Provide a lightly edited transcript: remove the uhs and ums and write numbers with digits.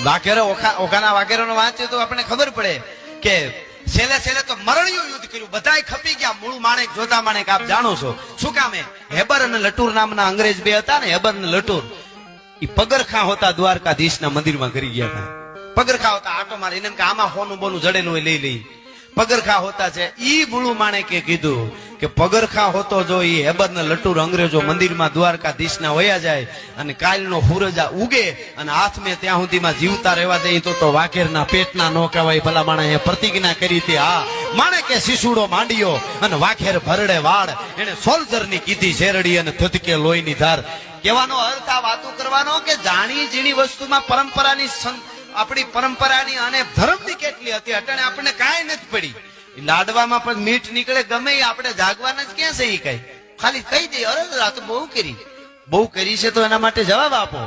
વાઘેરો ઓખાના વાઘેરો વાંચે તો આપણે ખબર પડે કે છેલ્લે છેલ્લે તો મરણિયું યુદ્ધ કર્યું, બધાય ખપી ગયા. મૂળ માણેક જોતા માણેક આપ જાણો છો શું કામે? હેબર અને લટુર નામના અંગ્રેજ બે હતા ને, હેબર અને લટુર. એ પગરખા હોતા દ્વારકાધીશના મંદિરમાં કરી ગયા હતા. પગરખા હોતા આટો મારે એને આમાં હોનું બોનું જડેલું હોય લઈ લઈ. પગરખા હોતા છે. ઈ મૂળ માણેકે કીધું કે પગરખા હોતો જો ઈ હેબર ને લટુર અંગ્રેજો મંદિરમાં દ્વારકાધીશના વયા જાય અને કાલનો સૂરજ ઉગે અને હાથમાં ત્યાં સુધીમાં જીવતા રહેવા દે તો વાઘેરના પેટના નો કહેવાય. ભલા માણસે પ્રતિજ્ઞા કરી હતી. હા, માણેકે શિશુડો માંડ્યો અને વાઘેર ભરડે વાળ. એને સોલ્જરની કીધી શેરડી અને થતકે લોહીની ધાર. કહેવાનો અર્થ આ વાતો કરવાનો કે જાણી જીણી વસ્તુમાં પરંપરાની આપણી પરંપરાની અને ધર્મની કેટલી હતી અટાણે આપણને કાંઈ નથી પડી. લાડવામાં પણ મીઠ નીકળે ગમે આપણે જાગવાના જ ક્યાં છે? કઈ ખાલી કહી દે, અરે આ તો બહુ કરી છે તો એના માટે જવાબ આપો.